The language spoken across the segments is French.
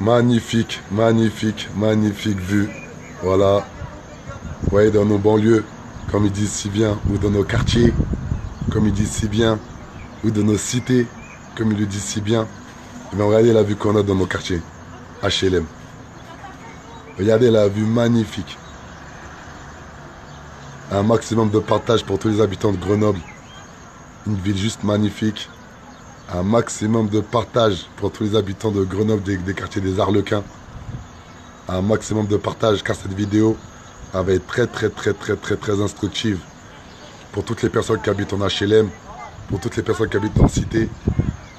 Magnifique, magnifique, magnifique vue. Voilà. Vous voyez, dans nos banlieues, comme ils disent si bien, ou dans nos quartiers, comme ils disent si bien, ou dans nos cités, comme ils le disent si bien. Eh bien, regardez la vue qu'on a dans nos quartiers, HLM. Regardez la vue magnifique. Un maximum de partage pour tous les habitants de Grenoble. Une ville juste magnifique. Un maximum de partage pour tous les habitants de Grenoble, des quartiers des Arlequins. Un maximum de partage car cette vidéo va être très instructive pour toutes les personnes qui habitent en HLM, pour toutes les personnes qui habitent en cité,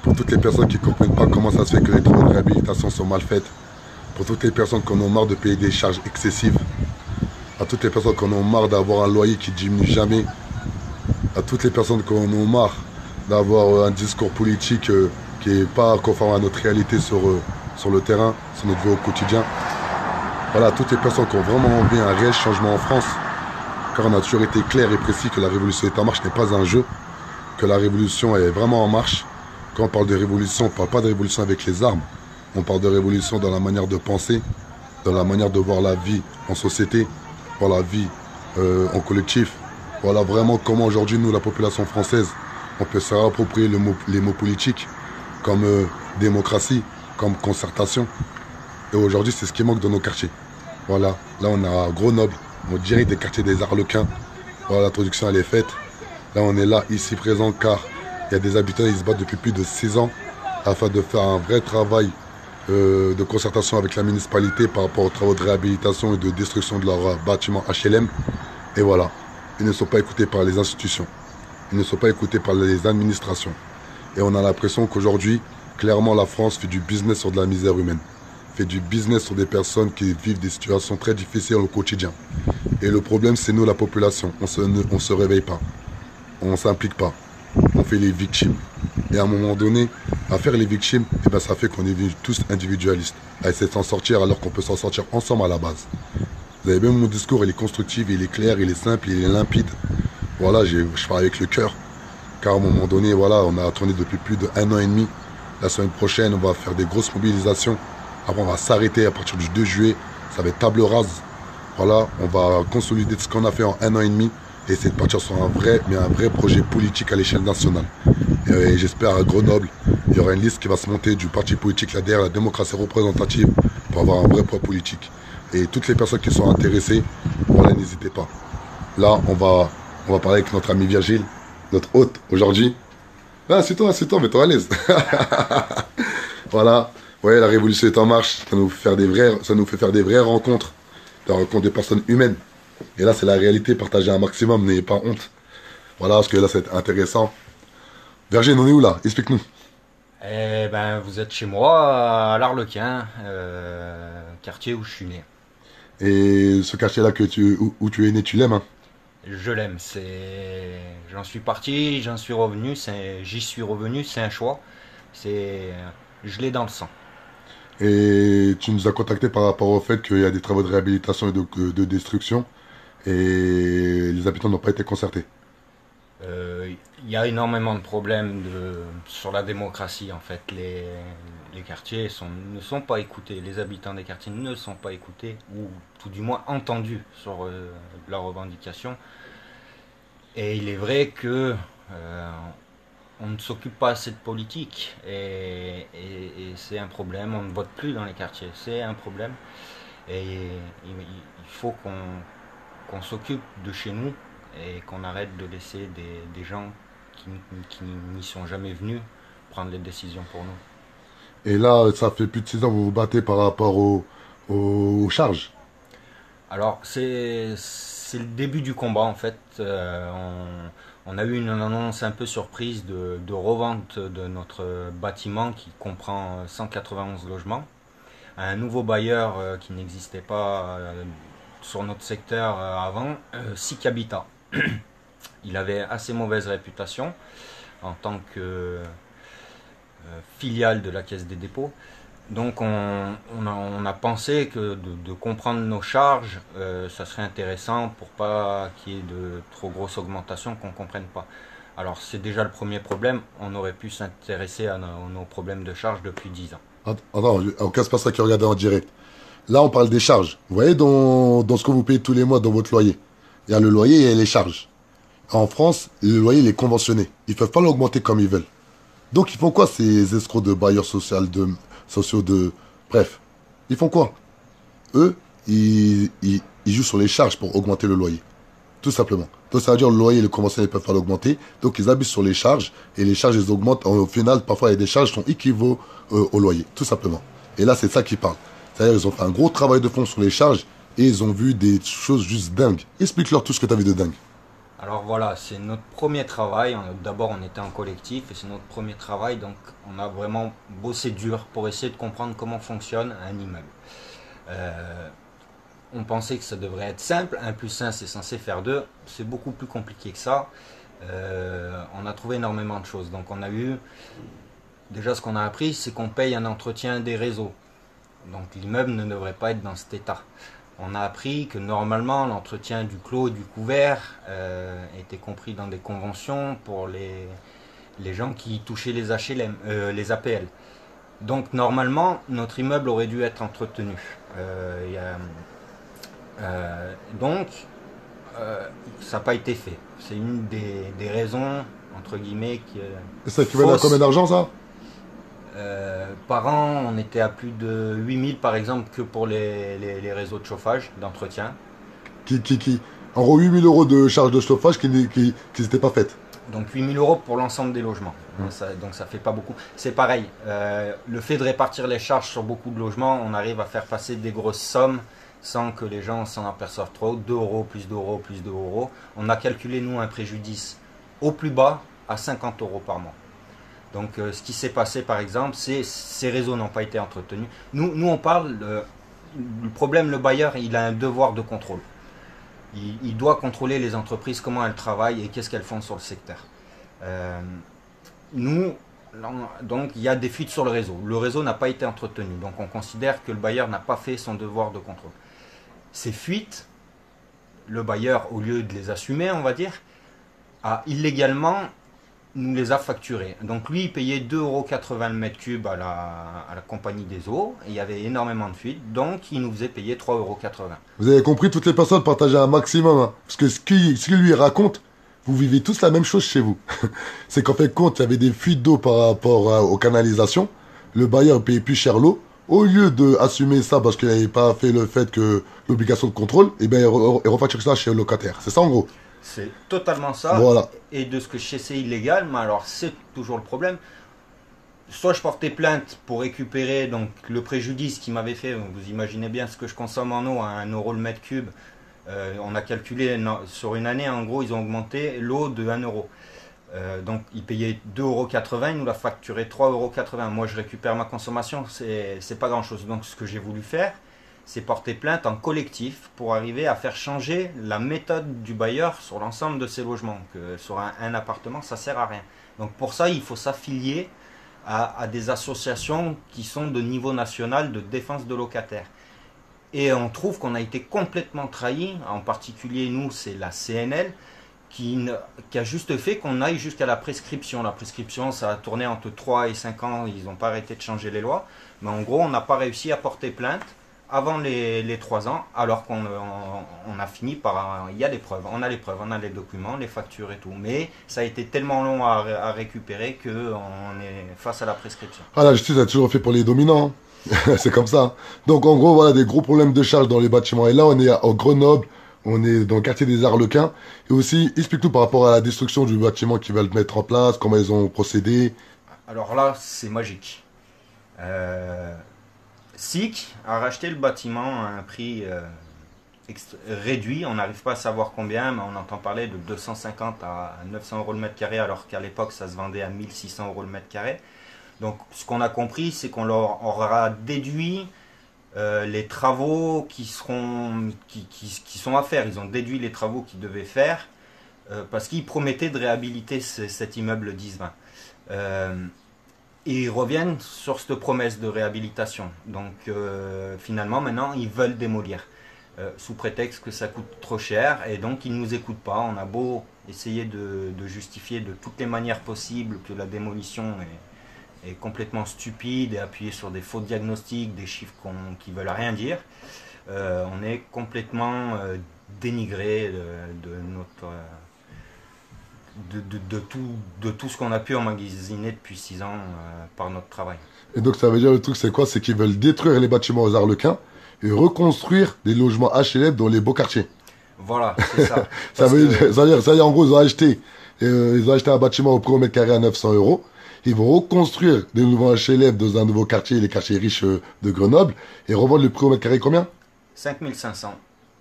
pour toutes les personnes qui ne comprennent pas comment ça se fait que les travaux de réhabilitation sont mal faits, pour toutes les personnes qui en ont marre de payer des charges excessives, à toutes les personnes qui en ont marre d'avoir un loyer qui diminue jamais, à toutes les personnes qui en ont marre d'avoir un discours politique qui n'est pas conforme à notre réalité sur le terrain, sur notre vie au quotidien. Voilà, toutes les personnes qui ont vraiment envie d'un réel changement en France, car on a toujours été clair et précis que la révolution est en marche n'est pas un jeu, que la révolution est vraiment en marche. Quand on parle de révolution, on ne parle pas de révolution avec les armes, on parle de révolution dans la manière de penser, dans la manière de voir la vie en société, voir la vie en collectif. Voilà vraiment comment aujourd'hui, nous, la population française, on peut se réapproprier les mots politiques comme démocratie, comme concertation. Et aujourd'hui, c'est ce qui manque dans nos quartiers. Voilà, là on est à Grenoble, on dirait des quartiers des Arlequins. Voilà, l'introduction elle est faite. Là on est là, ici présent, car il y a des habitants, ils se battent depuis plus de 6 ans afin de faire un vrai travail de concertation avec la municipalité par rapport aux travaux de réhabilitation et de destruction de leurs bâtiments HLM. Et voilà, ils ne sont pas écoutés par les institutions, ils ne sont pas écoutés par les administrations. Et on a l'impression qu'aujourd'hui, clairement la France fait du business sur de la misère humaine, fait du business sur des personnes qui vivent des situations très difficiles au quotidien. Et le problème, c'est nous, la population. On se réveille pas. On ne s'implique pas. On fait les victimes. Et à un moment donné, à faire les victimes, eh ben, ça fait qu'on est tous individualistes. À essayer de s'en sortir alors qu'on peut s'en sortir ensemble à la base. Vous avez bien mon discours, il est constructif, il est clair, il est simple, il est limpide. Voilà, je parle avec le cœur. Car à un moment donné, voilà, on a tourné depuis plus d'1 an et demi. La semaine prochaine, on va faire des grosses mobilisations. Après, on va s'arrêter à partir du 2 juillet. Ça va être table rase. Voilà, on va consolider ce qu'on a fait en 1 an et demi et essayer de partir sur un vrai projet politique à l'échelle nationale. Et j'espère à Grenoble, il y aura une liste qui va se monter du parti politique l'ADR, la démocratie représentative, pour avoir un vrai poids politique. Et toutes les personnes qui sont intéressées, voilà, n'hésitez pas. Là, on va parler avec notre ami Virgile, notre hôte aujourd'hui. Ah, c'est toi, mets-toi à l'aise. Voilà. Ouais, la révolution est en marche. Ça nous fait faire des vraies rencontres. Des rencontres de personnes humaines. Et là, c'est la réalité. Partagez un maximum. N'ayez pas honte. Voilà, parce que là, c'est intéressant. Virgile, on est où là? Explique-nous. Eh ben, vous êtes chez moi, à l'Arlequin, quartier où je suis né. Et ce quartier-là où tu es né, tu l'aimes, hein? Je l'aime, j'en suis parti, j'y suis revenu, c'est un choix. C'est, je l'ai dans le sang. Et tu nous as contacté par rapport au fait qu'il y a des travaux de réhabilitation et de destruction. Et les habitants n'ont pas été concertés. Il y a énormément de problèmes sur la démocratie en fait. Les quartiers ne sont pas écoutés, les habitants des quartiers ne sont pas écoutés ou tout du moins entendus sur leurs revendications. Et il est vrai que on ne s'occupe pas assez de politique et c'est un problème. On ne vote plus dans les quartiers, c'est un problème. Et il faut qu'on s'occupe de chez nous et qu'on arrête de laisser des gens qui n'y sont jamais venus prendre les décisions pour nous. Et là, ça fait plus de 6 ans que vous vous battez par rapport aux charges. Alors c'est le début du combat en fait. On a eu une annonce un peu surprise de revente de notre bâtiment qui comprend 191 logements à un nouveau bailleur qui n'existait pas sur notre secteur avant, SIC Habitat. Il avait assez mauvaise réputation en tant que filiale de la Caisse des dépôts. Donc on a pensé que de comprendre nos charges, ça serait intéressant pour pas qu'il y ait de trop grosses augmentations qu'on ne comprenne pas. Alors c'est déjà le premier problème, on aurait pu s'intéresser à nos problèmes de charge depuis 10 ans. Attends, on casse pas ça qui regarde en direct. Là, on parle des charges. Vous voyez, dans ce que vous payez tous les mois dans votre loyer, il y a le loyer et les charges. En France, le loyer, il est conventionné. Ils peuvent pas l'augmenter comme ils veulent. Donc, ils font quoi, ces escrocs de bailleurs sociaux de... Bref, ils font quoi? Eux, ils jouent sur les charges pour augmenter le loyer. Tout simplement. Donc, ça veut dire le loyer, le conventionné, ils peuvent pas l'augmenter. Donc, ils abusent sur les charges. Et les charges, ils augmentent. Au final, parfois, il y a des charges qui sont équivalentes au loyer. Tout simplement. Et là, c'est ça qu'ils parlent. C'est-à-dire ils ont fait un gros travail de fond sur les charges et ils ont vu des choses juste dingues. Explique-leur tout ce que tu as vu de dingue. Alors voilà, c'est notre premier travail. D'abord, on était en collectif et c'est notre premier travail. Donc, on a vraiment bossé dur pour essayer de comprendre comment fonctionne un immeuble. On pensait que ça devrait être simple. 1 plus 1, c'est censé faire 2. C'est beaucoup plus compliqué que ça. On a trouvé énormément de choses. Donc, on a eu... Déjà, ce qu'on a appris, c'est qu'on paye un entretien des réseaux. Donc, l'immeuble ne devrait pas être dans cet état. On a appris que normalement l'entretien du clos et du couvert était compris dans des conventions pour les gens qui touchaient les HLM, les APL. Donc normalement notre immeuble aurait dû être entretenu. Donc ça n'a pas été fait. C'est une des raisons entre guillemets qui Et ça équivaut à combien d'argent ça? Par an, on était à plus de 8000 par exemple que pour les réseaux de chauffage, d'entretien. En gros, 8 000 euros de charges de chauffage qui n'étaient pas faites. Donc 8000 euros pour l'ensemble des logements. Donc ça fait pas beaucoup. C'est pareil, le fait de répartir les charges sur beaucoup de logements, on arrive à faire passer des grosses sommes sans que les gens s'en aperçoivent trop. 2 euros, plus 2 euros, plus 2 euros. On a calculé, nous, un préjudice au plus bas à 50 euros par mois. Donc ce qui s'est passé par exemple, c'est ces réseaux n'ont pas été entretenus. Nous on parle, le problème, le bailleur, il a un devoir de contrôle. Il doit contrôler les entreprises, comment elles travaillent et qu'est-ce qu'elles font sur le secteur. Donc il y a des fuites sur le réseau. Le réseau n'a pas été entretenu. Donc on considère que le bailleur n'a pas fait son devoir de contrôle. Ces fuites, le bailleur, au lieu de les assumer, on va dire, a illégalement nous les a facturés. Donc lui, il payait 2,80 € le mètre cube à la compagnie des eaux. Et il y avait énormément de fuites. Donc il nous faisait payer 3,80 €. Vous avez compris, toutes les personnes partagent un maximum. Hein. Parce que ce qu'il lui raconte, vous vivez tous la même chose chez vous. C'est qu'en fait, compte, il y avait des fuites d'eau par rapport aux canalisations. Le bailleur payait plus cher l'eau. Au lieu d'assumer ça parce qu'il n'avait pas fait le fait que l'obligation de contrôle, eh bien, il refacture ça chez le locataire. C'est ça en gros. C'est totalement ça. Voilà. Et de ce que je sais, c'est illégal. Mais alors, c'est toujours le problème. Soit je portais plainte pour récupérer donc, le préjudice qu'il m'avait fait. Vous imaginez bien ce que je consomme en eau à 1 € le mètre cube. On a calculé sur une année, en gros, ils ont augmenté l'eau de 1 €. Donc ils payaient 2,80 €, ils nous l'a facturé 3,80 €. Moi je récupère ma consommation, c'est pas grand chose. Donc ce que j'ai voulu faire, c'est porter plainte en collectif pour arriver à faire changer la méthode du bailleur sur l'ensemble de ces logements. Que sur un appartement, ça sert à rien. Donc pour ça, il faut s'affilier à des associations qui sont de niveau national de défense de locataires. Et on trouve qu'on a été complètement trahi, en particulier nous, c'est la CNL, qui a juste fait qu'on aille jusqu'à la prescription. La prescription, ça a tourné entre 3 et 5 ans, ils n'ont pas arrêté de changer les lois. Mais en gros, on n'a pas réussi à porter plainte avant les 3 ans, alors qu'on a fini par... Il y a des preuves, on a les preuves, on a les documents, les factures et tout. Mais ça a été tellement long à récupérer qu'on est face à la prescription. Ah, la justice a toujours fait pour les dominants. C'est comme ça. Donc en gros, voilà, des gros problèmes de charge dans les bâtiments. Et là, on est à Grenoble, on est dans le quartier des Arlequins. Et aussi, explique-nous par rapport à la destruction du bâtiment qu'ils veulent mettre en place, comment ils ont procédé. Alors là, c'est magique. SIC a racheté le bâtiment à un prix réduit. On n'arrive pas à savoir combien, mais on entend parler de 250 à 900 € le mètre carré, alors qu'à l'époque, ça se vendait à 1600 € le mètre carré. Donc ce qu'on a compris, c'est qu'on leur aura déduit les travaux qui sont à faire. Ils ont déduit les travaux qu'ils devaient faire parce qu'ils promettaient de réhabiliter cet immeuble 10-20. Et ils reviennent sur cette promesse de réhabilitation. Donc finalement, maintenant, ils veulent démolir. sous prétexte que ça coûte trop cher, et donc ils ne nous écoutent pas. On a beau essayer de justifier de toutes les manières possibles que la démolition est complètement stupide et appuyer sur des faux diagnostics, des chiffres qui veulent rien dire. On est complètement dénigré de notre de tout ce qu'on a pu emmagasiner depuis 6 ans par notre travail. Et donc ça veut dire le truc c'est quoi? C'est qu'ils veulent détruire les bâtiments aux Arlequins et reconstruire des logements HLM dans les beaux quartiers. Voilà, c'est ça. Ça veut dire en gros ils ont acheté un bâtiment au prix au mètre carré à 900 euros. Ils vont reconstruire des nouveaux HLM dans un nouveau quartier, les quartiers riches de Grenoble, et revendre le prix au mètre carré combien? 5500.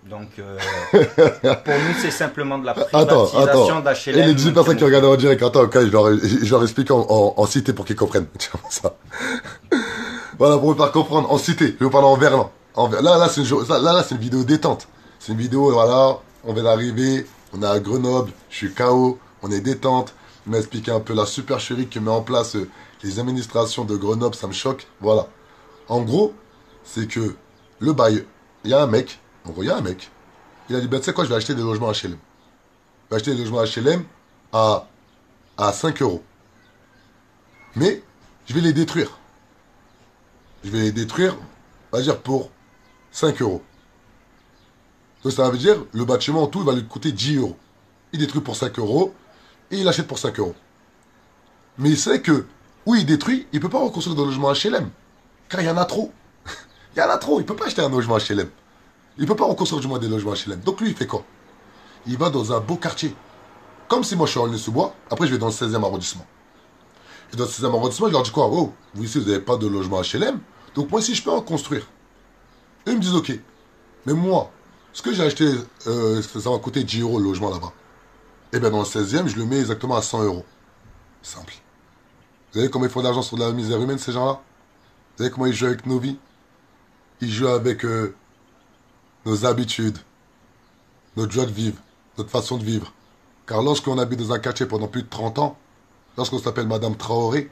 Donc, pour nous, c'est simplement de la privatisation d'HLM. Et les 18 personnes qui regardent en direct, attends, okay, je leur explique en cité pour qu'ils comprennent. Ça. Voilà, pour vous faire comprendre, en cité, je vais vous parler en verlan. Là, c'est une vidéo détente. C'est une vidéo, voilà, on vient d'arriver, on est à Grenoble, je suis KO, on est détente. Il m'a expliqué un peu la supercherie que met en place les administrations de Grenoble, ça me choque. Voilà. En gros, c'est que le bail, il y a un mec, il a dit, ben, tu sais quoi, je vais acheter des logements HLM. Je vais acheter des logements HLM à 5 euros. Mais, je vais les détruire. On va dire, pour 5 euros. Donc, ça veut dire, le bâtiment en tout, il va lui coûter 10 euros. Il détruit pour 5 euros. Et il achète pour 5 euros. Mais il sait que, où il détruit, il ne peut pas reconstruire de logement HLM. Car il y en a trop. Il y en a trop. Il ne peut pas acheter un logement HLM. Il ne peut pas reconstruire du moins des logements HLM. Donc lui, il fait quoi? Il va dans un beau quartier. Comme si moi je suis en Aulnay-sous-Bois. Après, je vais dans le 16e arrondissement. Et dans le 16e arrondissement, je leur dis quoi? Oh, vous ici, vous n'avez pas de logement HLM. Donc moi ici, je peux en construire. Et ils me disent ok. Mais moi, ce que j'ai acheté, ça va coûter 10 euros le logement là-bas. Et bien dans le 16e, je le mets exactement à 100 euros. Simple. Vous savez comment ils font de l'argent sur de la misère humaine, ces gens-là? Vous savez comment ils jouent avec nos vies? Ils jouent avec nos habitudes, notre joie de vivre, notre façon de vivre. Car lorsqu'on habite dans un quartier pendant plus de 30 ans, lorsqu'on s'appelle Madame Traoré,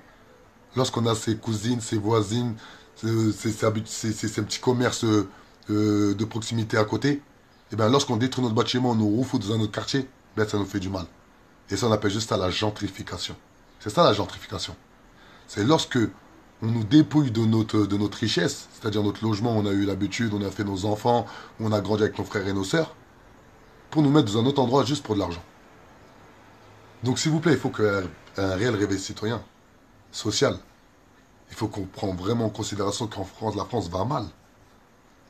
lorsqu'on a ses cousines, ses voisines, ses petits commerces de proximité à côté, et bien lorsqu'on détruit notre bâtiment, on nous refout dans un autre quartier, ben ça nous fait du mal. Et ça on appelle juste ça la gentrification. C'est ça la gentrification. C'est lorsque on nous dépouille de notre richesse, c'est-à-dire notre logement, on a eu l'habitude, on a fait nos enfants, on a grandi avec nos frères et nos sœurs, pour nous mettre dans un autre endroit juste pour de l'argent. Donc s'il vous plaît, il faut qu'un réel réveil citoyen, social, il faut qu'on prenne vraiment en considération qu'en France, la France va mal.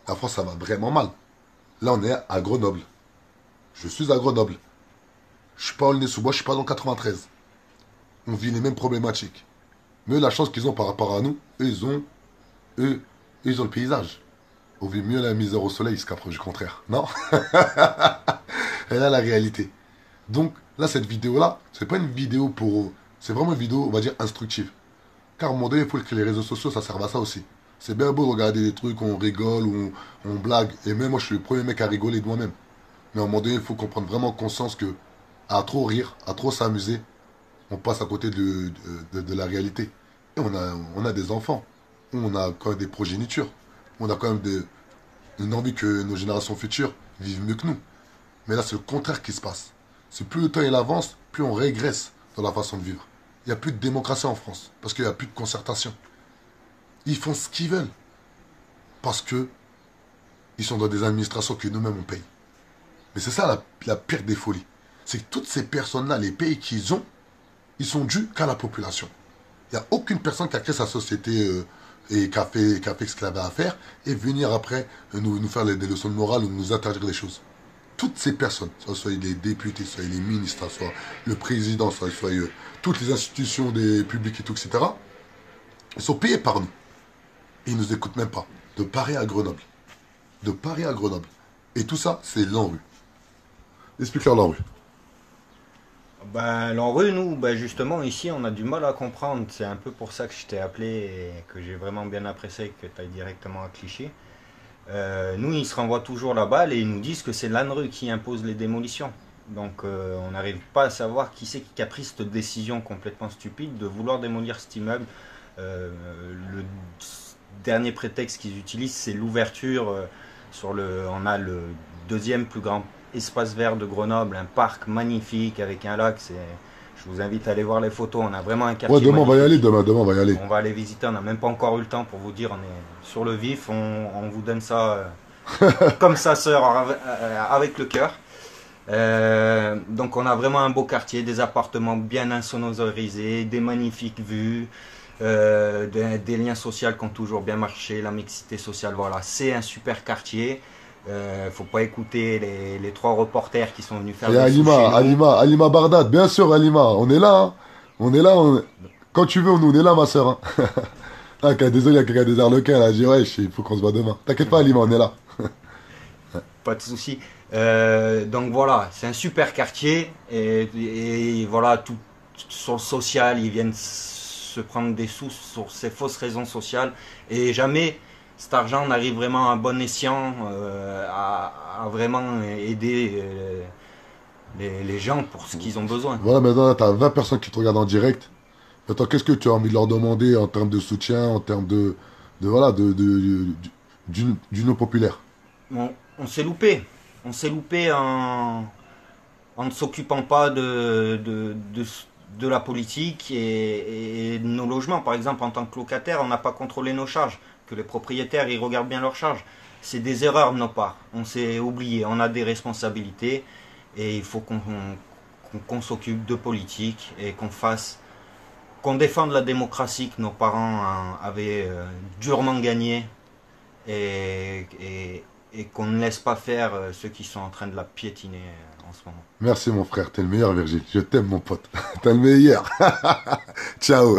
La France, ça va vraiment mal. Là, on est à Grenoble. Je suis à Grenoble. Je suis pas au Aulnay-sous-Bois, je suis pas dans 93. On vit les mêmes problématiques. Mais la chance qu'ils ont par rapport à nous, ils ont le paysage. On vit mieux la misère au soleil, ce qu'approche du contraire. Non? Et là, la réalité. Donc, là, cette vidéo-là, c'est pas une vidéo pour... C'est vraiment une vidéo, on va dire, instructive. Car à un moment donné, il faut que les réseaux sociaux, ça serve à ça aussi. C'est bien beau de regarder des trucs, on rigole, on blague. Et même moi, je suis le premier mec à rigoler de moi-même. Mais à un moment donné, il faut qu'on prenne vraiment conscience que, à trop rire, à trop s'amuser, on passe à côté de la réalité. Et on a des enfants. On a quand même des progénitures. On a quand même une envie que nos générations futures vivent mieux que nous. Mais là, c'est le contraire qui se passe. C'est plus le temps il avance, plus on régresse dans la façon de vivre. Il n'y a plus de démocratie en France. Parce qu'il n'y a plus de concertation. Ils font ce qu'ils veulent. Parce que ils sont dans des administrations que nous-mêmes on paye. Mais c'est ça la pire des folies. C'est que toutes ces personnes-là, les pays qu'ils ont, ils sont dus qu'à la population. Il n'y a aucune personne qui a créé sa société et qui a fait ce qu'elle avait à faire et venir après nous faire des leçons de morale ou nous interdire les choses. Toutes ces personnes, soit les députés, soit les ministres, soit le président, soit toutes les institutions des publics et tout, etc., ils sont payés par nous. Et ils ne nous écoutent même pas. De Paris à Grenoble. De Paris à Grenoble. Et tout ça, c'est l'ANRU. Explique-leur l'ANRU. Ben, l'ANRU, nous, ben, justement, ici, on a du mal à comprendre. C'est un peu pour ça que je t'ai appelé et que j'ai vraiment bien apprécié que tu ailles directement à Clichy. Nous, ils se renvoient toujours la balle et ils nous disent que c'est l'ANRU qui impose les démolitions. Donc, on n'arrive pas à savoir qui c'est qui a pris cette décision complètement stupide de vouloir démolir cet immeuble. Le dernier prétexte qu'ils utilisent, c'est l'ouverture On a le deuxième plus grand espace vert de Grenoble, un parc magnifique avec un lac. Je vous invite à aller voir les photos. On a vraiment un quartier Ouais, demain on va y aller, magnifique. demain on va y aller. On va aller visiter. On n'a même pas encore eu le temps pour vous dire. On est sur le vif. On vous donne ça comme sa sœur avec le cœur. Donc on a vraiment un beau quartier, des appartements bien insonorisés, des magnifiques vues, des liens sociaux qui ont toujours bien marché, la mixité sociale. Voilà, c'est un super quartier. Faut pas écouter les trois reporters qui sont venus faire Et des sous chez nous. Alima Bardad, bien sûr Alima, on est là, hein. On est là, quand tu veux, nous on est là ma soeur. Hein. Ah, désolé, il y a quelqu'un des Arlequins là, je dis ouais, il faut qu'on se voit demain. T'inquiète pas Alima, on est là. Pas de souci. Donc voilà, c'est un super quartier et voilà, tout sur le social, ils viennent se prendre des sous sur ces fausses raisons sociales et jamais cet argent n'arrive vraiment à bon escient à vraiment aider les gens pour ce qu'ils ont besoin. Voilà, maintenant là, t'as 20 personnes qui te regardent en direct. Attends, qu'est-ce que tu as envie de leur demander en termes de soutien, en termes voilà, d'union populaire? On s'est loupé. On s'est loupé en ne s'occupant pas de la politique et de nos logements. Par exemple, en tant que locataire, on n'a pas contrôlé nos charges. Que les propriétaires, ils regardent bien leurs charges. C'est des erreurs de nos parts. On s'est oublié. On a des responsabilités et il faut qu'on s'occupe de politique et qu'on défende la démocratie que nos parents avaient durement gagnée et qu'on ne laisse pas faire ceux qui sont en train de la piétiner en ce moment. Merci mon frère, t'es le meilleur Virgile. Je t'aime mon pote. T'es le meilleur. Ciao.